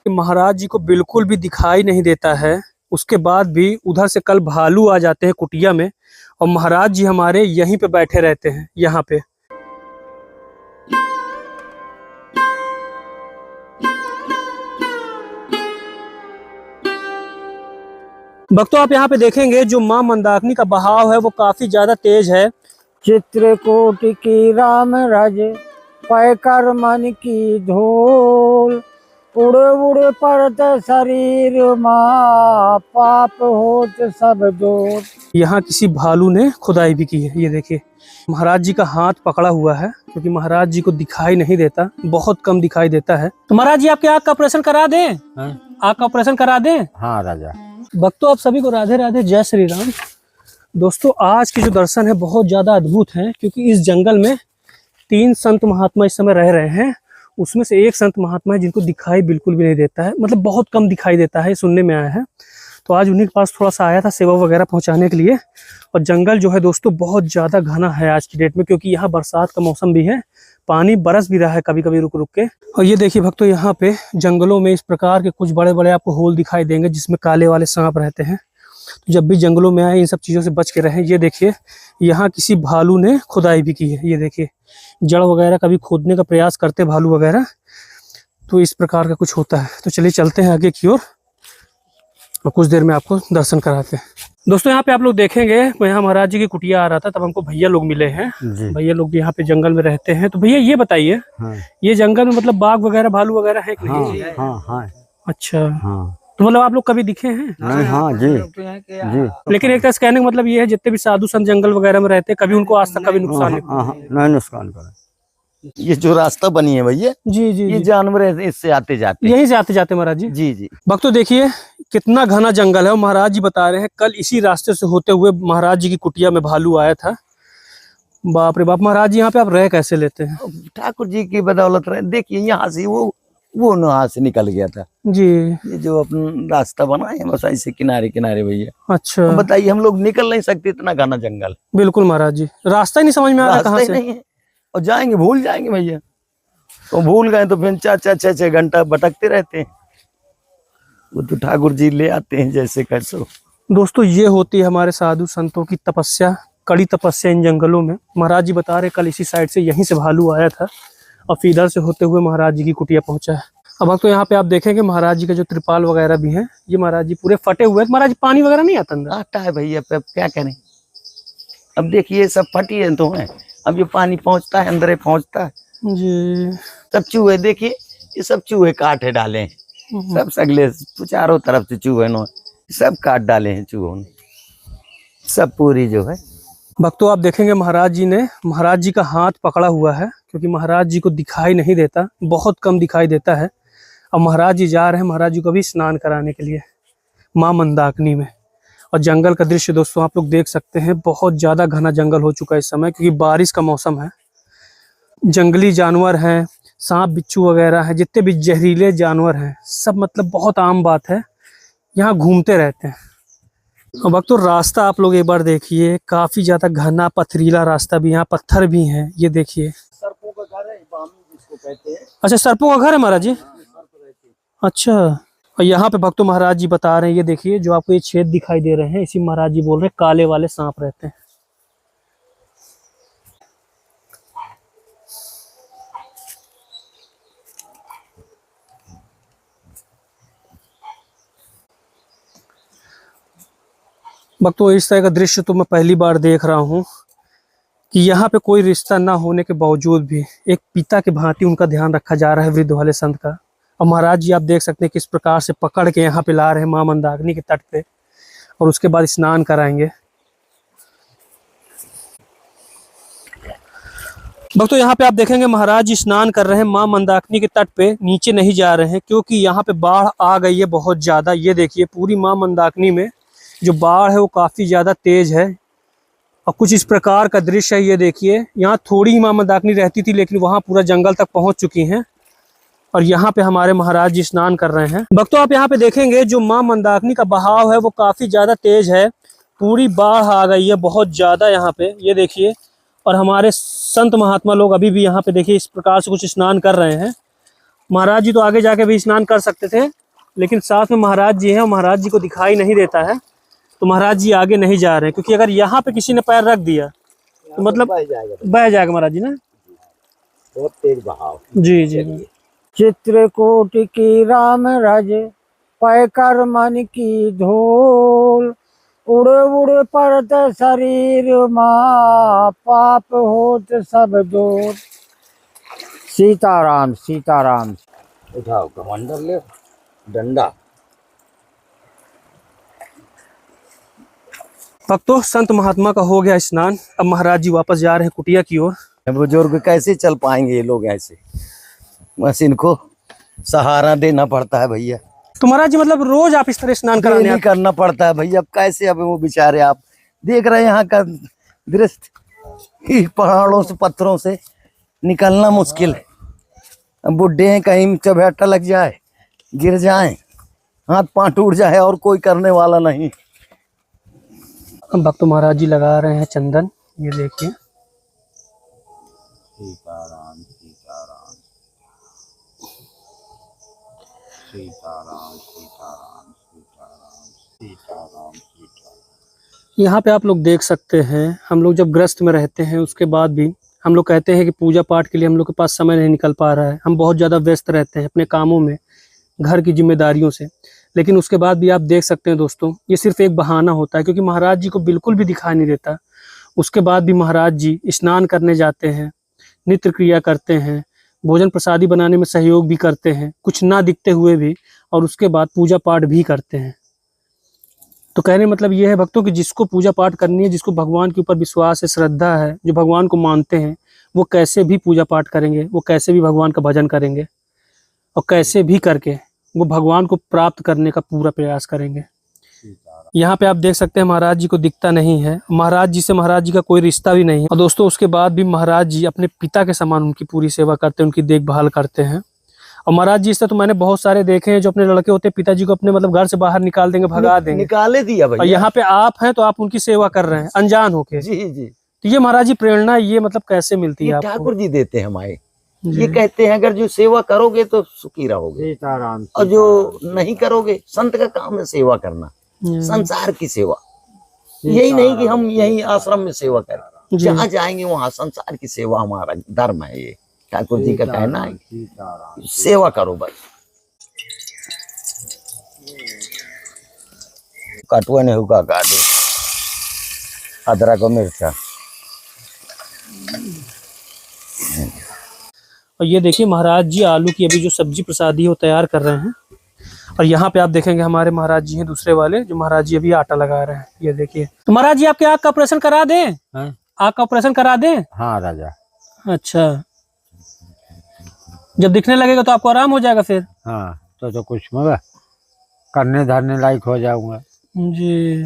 महाराज जी को बिल्कुल भी दिखाई नहीं देता है। उसके बाद भी उधर से कल भालू आ जाते हैं कुटिया में, और महाराज जी हमारे यहीं पे बैठे रहते हैं, यहाँ पे। भक्तों, आप यहाँ पे देखेंगे जो माँ मंदाकिनी का बहाव है वो काफी ज्यादा तेज है। चित्रकूट की राम रज पैकर मन की धूल, उड़े उड़े पड़त शरीर माँ पाप होत सब दूर। यहाँ किसी भालू ने खुदाई भी की है, ये देखिए। महाराज जी का हाथ पकड़ा हुआ है क्योंकि महाराज जी को दिखाई नहीं देता, बहुत कम दिखाई देता है। तो महाराज जी आपके आँख का ऑपरेशन करा दें? आँख का ऑपरेशन करा दें? हाँ राजा। भक्तों, आप सभी को राधे राधे, जय श्री राम। दोस्तों, आज की जो दर्शन है बहुत ज्यादा अद्भुत है, क्योंकि इस जंगल में 3 संत महात्मा इस समय रह रहे हैं। उसमें से एक संत महात्मा है जिनको दिखाई बिल्कुल भी नहीं देता है, मतलब बहुत कम दिखाई देता है, सुनने में आया है। तो आज उन्हीं के पास थोड़ा सा आया था सेवा वगैरह पहुंचाने के लिए। और जंगल जो है दोस्तों बहुत ज़्यादा घना है आज की डेट में, क्योंकि यहाँ बरसात का मौसम भी है, पानी बरस भी रहा है कभी कभी रुक रुक के। और ये देखिए भक्तों, यहाँ पे जंगलों में इस प्रकार के कुछ बड़े बड़े आपको होल दिखाई देंगे जिसमें काले वाले सांप रहते हैं। तो जब भी जंगलों में आए इन सब चीज़ों से बच के रहें। ये देखिए, यहाँ किसी भालू ने खुदाई भी की है। ये देखिए, जड़ वगैरह कभी खोदने का प्रयास करते भालू वगैरह, तो इस प्रकार का कुछ होता है। तो चलिए चलते हैं आगे की ओर और कुछ देर में आपको दर्शन कराते हैं। दोस्तों, यहाँ पे आप लोग देखेंगे, मैं यहाँ महाराज जी की कुटिया आ रहा था, तब हमको भैया लोग मिले हैं। भैया लोग भी यहाँ पे जंगल में रहते हैं। तो भैया ये बताइए, ये जंगल में मतलब बाघ वगैरह भालू वगैरह है कि नहीं? हाँ। अच्छा, तो मतलब आप लोग कभी दिखे हैं? हाँ जी। लेकिन एक तरह से कहने का मतलब ये है, जितने भी साधु संत जंगल वगैरह में रहते हैं, कभी उनको आज तक कभी नुकसान नहीं नुकसान करा। ये जो रास्ता बनी है भैया, जी, ये जानवर इससे आते जाते, यहीं से आते जाते महाराज जी। जी। भक्तों देखिए कितना घना जंगल है। और महाराज जी बता रहे हैं कल इसी रास्ते से होते हुए महाराज जी की कुटिया में भालू आया था। बाप रे बाप, महाराज जी यहाँ पे आप रह कैसे लेते हैं? ठाकुर जी की बदौलत रहे। देखिए यहाँ से वो वहाँ से निकल गया था जी। ये जो अपना रास्ता बना है बस ऐसे किनारे किनारे भैया। अच्छा, बताइए, हम लोग निकल नहीं सकते, इतना घना जंगल। बिल्कुल महाराज जी, रास्ता ही नहीं समझ में आ रहा कहाँ से। नहीं है, और जाएंगे भूल जाएंगे भैया। तो भूल गए तो फिर 4-6 घंटा भटकते रहते हैं। वो तो ठाकुर जी ले आते हैं जैसे कैसे। दोस्तों, ये होती है हमारे साधु संतों की तपस्या, कड़ी तपस्या इन जंगलों में। महाराज जी बता रहे कल इसी साइड से यहीं से भालू आया था और फिर इधर से होते हुए महाराज जी की कुटिया पहुंचा है। अब तो यहाँ पे आप देखेंगे महाराज जी के जो त्रिपाल वगैरह भी हैं, ये महाराज जी पूरे फटे हुए हैं। महाराज जी पानी वगैरह नहीं आता अंदर? आता है भैया, क्या करें। अब देखिए सब फटी है तो है, अब ये पानी पहुंचता है अंदर पहुंचता है जी। सब चूहे, देखिए ये सब चूहे काटे डाले हैं, सब सगले चारों तरफ से चूहे नो सब काट डाले हैं चूहों ने, सब पूरी जो है। भक्तों, आप देखेंगे महाराज जी ने महाराज जी का हाथ पकड़ा हुआ है, क्योंकि महाराज जी को दिखाई नहीं देता, बहुत कम दिखाई देता है। अब महाराज जी जा रहे हैं महाराज जी को भी स्नान कराने के लिए माँ मंदाकिनी में। और जंगल का दृश्य दोस्तों आप लोग देख सकते हैं, बहुत ज़्यादा घना जंगल हो चुका है इस समय, क्योंकि बारिश का मौसम है। जंगली जानवर हैं, सांप बिच्छू वगैरह हैं, जितने भी जहरीले जानवर हैं सब, मतलब बहुत आम बात है, यहाँ घूमते रहते हैं। और भक्तों, रास्ता आप लोग एक बार देखिए, काफ़ी ज़्यादा घना पथरीला रास्ता भी, यहाँ पत्थर भी हैं। ये देखिए, सर्पों का घर है, जिसको कहते हैं। अच्छा, सर्पों का घर है महाराज जी? अच्छा। और यहाँ पे भक्तों महाराज जी बता रहे हैं, ये देखिए जो आपको ये छेद दिखाई दे रहे हैं, इसी महाराज जी बोल रहे हैं काले वाले सांप रहते हैं। भक्तों, इस तरह का दृश्य तो मैं पहली बार देख रहा हूँ कि यहाँ पे कोई रिश्ता ना होने के बावजूद भी एक पिता के भांति उनका ध्यान रखा जा रहा है वृद्ध वाले संत का। और महाराज जी आप देख सकते हैं किस प्रकार से पकड़ के यहाँ पे ला रहे हैं माँ मंदाकिनी के तट पे, और उसके बाद स्नान कराएंगे। भक्तों, यहाँ पे आप देखेंगे महाराज जी स्नान कर रहे हैं माँ मंदाकिनी के तट पे, नीचे नहीं जा रहे हैं क्योंकि यहाँ पे बाढ़ आ गई है बहुत ज्यादा। ये देखिए पूरी माँ मंदाकिनी में जो बाढ़ है वो काफी ज्यादा तेज है, और कुछ इस प्रकार का दृश्य है। ये देखिए, यहाँ थोड़ी ही माँ मंदाकिनी रहती थी, लेकिन वहाँ पूरा जंगल तक पहुँच चुकी हैं, और यहाँ पे हमारे महाराज जी स्नान कर रहे हैं। भक्तों, आप यहाँ पे देखेंगे जो माँ मंदाकिनी का बहाव है वो काफी ज्यादा तेज है, पूरी बाढ़ आ गई है बहुत ज्यादा यहाँ पे। ये देखिए, और हमारे संत महात्मा लोग अभी भी यहाँ पे देखिए इस प्रकार से कुछ स्नान कर रहे हैं। महाराज जी तो आगे जाके भी स्नान कर सकते थे, लेकिन साथ में महाराज जी हैं और महाराज जी को दिखाई नहीं देता है, तो महाराज जी आगे नहीं जा रहे हैं, क्योंकि अगर यहाँ पे किसी ने पैर रख दिया तो मतलब बह जाएगा महाराज जी ना, बहुत तेज बहाव। जी जी। चित्रकूट की राम रज पैकर मन की धूल, उड़े उड़े परत शरीर माँ पाप होत सब दूर। सीताराम सीताराम। उठाओ कमंडल ले, डंडा। भक्तों, संत महात्मा का हो गया स्नान, अब महाराज जी वापस जा रहे हैं कुटिया की ओर। बुजुर्ग कैसे चल पाएंगे ये लोग ऐसे, बस इनको सहारा देना पड़ता है भैया। तो महाराज जी मतलब रोज आप इस तरह स्नान कराने नहीं करना पड़ता है भैया, अब कैसे, अब वो बेचारे आप देख रहे हैं यहाँ का दृश्य, पहाड़ों से पत्थरों से निकलना मुश्किल है। अब बुढ़े हैं, कहीं चबेटा लग जाए, गिर जाए, हाथ पांव टूट जाए और कोई करने वाला नहीं। अब भक्त महाराज जी लगा रहे हैं चंदन, ये देखिए। सीताराम सीताराम सीताराम सीताराम सीताराम सीताराम सीताराम। यहाँ पे आप लोग देख सकते हैं, हम लोग जब ग्रस्त में रहते हैं उसके बाद भी हम लोग कहते हैं कि पूजा पाठ के लिए हम लोग के पास समय नहीं निकल पा रहा है, हम बहुत ज़्यादा व्यस्त रहते हैं अपने कामों में, घर की जिम्मेदारियों से, लेकिन उसके बाद भी आप देख सकते हैं दोस्तों, ये सिर्फ एक बहाना होता है, क्योंकि महाराज जी को बिल्कुल भी दिखाई नहीं देता। उसके बाद भी महाराज जी स्नान करने जाते हैं, नित्य क्रिया करते हैं, भोजन प्रसादी बनाने में सहयोग भी करते हैं, कुछ ना दिखते हुए भी, और उसके बाद पूजा पाठ भी करते हैं। तो कहने मतलब ये है भक्तों कि जिसको पूजा पाठ करनी है, जिसको भगवान के ऊपर विश्वास है, श्रद्धा है, जो भगवान को मानते हैं, वो कैसे भी पूजा पाठ करेंगे, वो कैसे भी भगवान का भजन करेंगे, और कैसे भी करके वो भगवान को प्राप्त करने का पूरा प्रयास करेंगे। यहाँ पे आप देख सकते हैं महाराज जी को दिखता नहीं है, महाराज जी से महाराज जी का कोई रिश्ता भी नहीं है। और दोस्तों उसके बाद भी महाराज जी अपने पिता के समान उनकी पूरी सेवा करते हैं, उनकी देखभाल करते हैं। और महाराज जी से तो मैंने बहुत सारे देखे हैं जो अपने लड़के होते हैं, पिताजी को अपने मतलब घर से बाहर निकाल देंगे, भगा देंगे, निकाले दिया भैया। और यहाँ पे आप हैं तो आप उनकी सेवा कर रहे हैं अनजान होके। जी जी। तो ये महाराज जी प्रेरणा ये मतलब कैसे मिलती है आपको? ठाकुर जी देते हैं हमारे, ये कहते हैं अगर जो सेवा करोगे तो सुखी रहोगे, सीताराम। और जो नहीं करोगे, संत का काम है सेवा करना, संसार की सेवा। यही नहीं कि हम यही आश्रम में सेवा करें, जहाँ जाएंगे वहाँ संसार की सेवा हमारा धर्म है। ये ठाकुर जी का कहना है, सेवा करो बस। कटुआ ने हुआ काटे, अदरक और मिर्चा। और ये देखिए महाराज जी आलू की अभी जो सब्जी प्रसादी है वो तैयार कर रहे हैं। और यहाँ पे आप देखेंगे हमारे महाराज जी हैं दूसरे वाले, जो महाराज जी अभी आटा लगा रहे हैं। ये देखिए, तो महाराज जी आपके आँख का ऑपरेशन करा दें? आँख का ऑपरेशन करा दें? हाँ राजा। अच्छा, जब दिखने लगेगा तो आपको आराम हो जाएगा फिर? हाँ तो कुछ मगर करने धरने लायक हो जाऊंगा जी।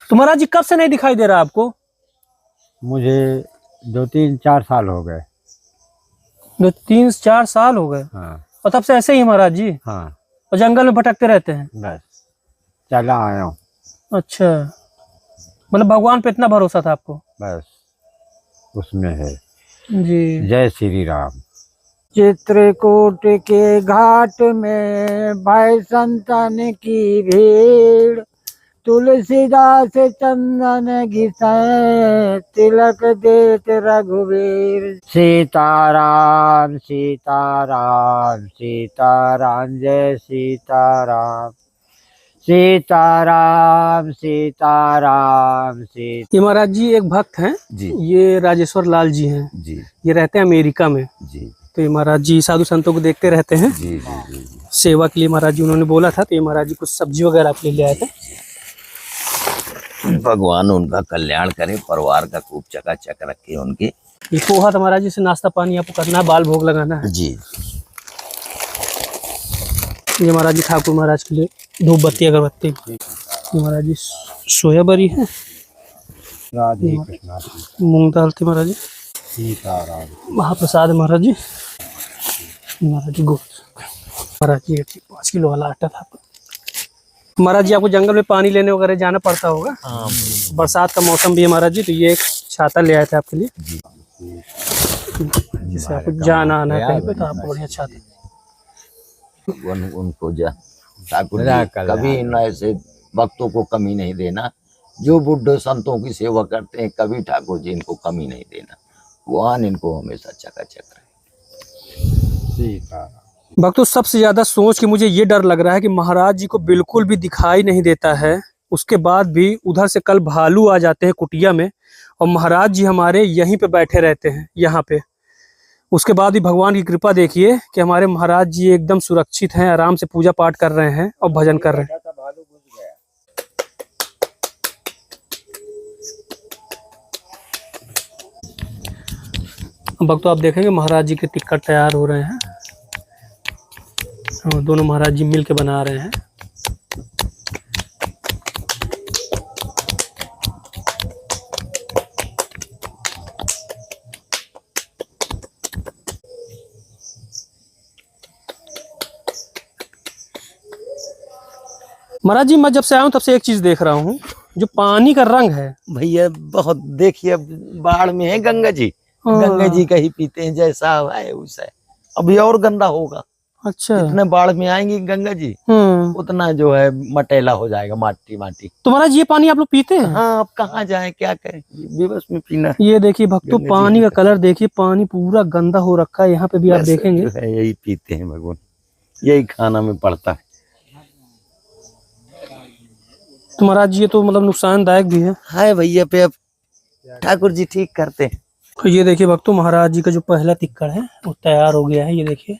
तो महाराज जी कब से नहीं दिखाई दे रहा आपको? मुझे 2-3-4 साल हो गए। 2-3-4 साल हो गए? हाँ। और तब से ऐसे ही महाराज जी? हाँ। और जंगल में भटकते रहते हैं? बस चला आया हूँ। अच्छा, मतलब भगवान पे इतना भरोसा था आपको? बस उसमें है। जी। जय श्री राम। चित्रकूट के घाट में भाई संतन की भीड़, तुलसीदास चंदन घिसाए तिलक देत रघुवीर। सीताराम सीताराम सीताराम जय सीताराम। सीताराम सीताराम सीता। ये महाराज जी एक भक्त हैं जी। ये राजेश्वर लाल जी हैं जी। ये रहते हैं अमेरिका में जी। तो ये महाराज जी साधु संतों को देखते रहते हैं। जी जी जी। सेवा के लिए महाराज जी उन्होंने बोला था, तो ये महाराज जी कुछ सब्जी वगैरह आपके लिए ले आए थे। भगवान उनका कल्याण करे, परिवार का खूब चकाचक रखे उनके। ये पोहा तो महाराज जी से नाश्ता पानी आपको करना है, बाल भोग लगाना है। जी। ये महाराज जी ठाकुर महाराज के लिए धूप बत्ती अगरबत्ती। ये महाराज जी सोया बरी है, मूंग दाल थी महाराज जी, महाप्रसाद है महाराज जी। महाराज जी गोश्त, महाराज जी 5 किलो वाला आटा था आपको। महाराज जी आपको जंगल में पानी लेने वगैरह जाना पड़ता होगा, बरसात का मौसम भी है महाराज जी, तो ये एक छाता ले आए थे आपके लिए, जिससे आपको जाना आना कहीं पे तो आपको बढ़िया छाता। उनको ठाकुर मेरा जी कल्याण। कभी इन ऐसे भक्तों को कमी नहीं देना, जो बुढ़े संतों की सेवा करते हैं, कभी ठाकुर जी इनको कमी नहीं देना, भगवान इनको हमेशा चकाचक रहे। सीता भक्तों सबसे ज्यादा सोच के मुझे ये डर लग रहा है कि महाराज जी को बिल्कुल भी दिखाई नहीं देता है, उसके बाद भी उधर से कल भालू आ जाते हैं कुटिया में और महाराज जी हमारे यहीं पे बैठे रहते हैं यहाँ पे। उसके बाद भी भगवान की कृपा देखिए कि हमारे महाराज जी एकदम सुरक्षित हैं, आराम से पूजा पाठ कर रहे हैं और भजन कर रहे हैं। भक्तों आप देखेंगे महाराज जी के टिक्कर तैयार हो रहे हैं और दोनों महाराज जी मिल के बना रहे हैं। महाराज जी मैं जब से आया हूँ तब से एक चीज देख रहा हूँ, जो पानी का रंग है भैया बहुत देखिए, अब बाढ़ में है गंगा जी, गंगा जी का ही पीते हैं, जैसा है वैसा है। अभी और गंदा होगा, अच्छा जितने बाढ़ में आएंगी गंगा जी उतना जो है मटेला हो जाएगा, माटी माटी। तो महाराज ये पानी आप लोग पीते हैं? हाँ, अब कहाँ जाए, क्या करें, विवश में पीना है। ये देखिए भक्तों गंगा जी पानी का का। कलर देखिए, पानी पूरा गंदा हो रखा है, यहाँ पे भी आप बस देखेंगे। जो है यही पीते हैं भगवान, यही खाना में पड़ता है। तो महाराज जी ये तो मतलब नुकसानदायक भी है। हाय भैया पे अब ठाकुर जी ठीक करते हैं। तो ये देखिए भक्तों महाराज जी का जो पहला तिक्कड़ है वो तैयार हो गया है, ये देखिए।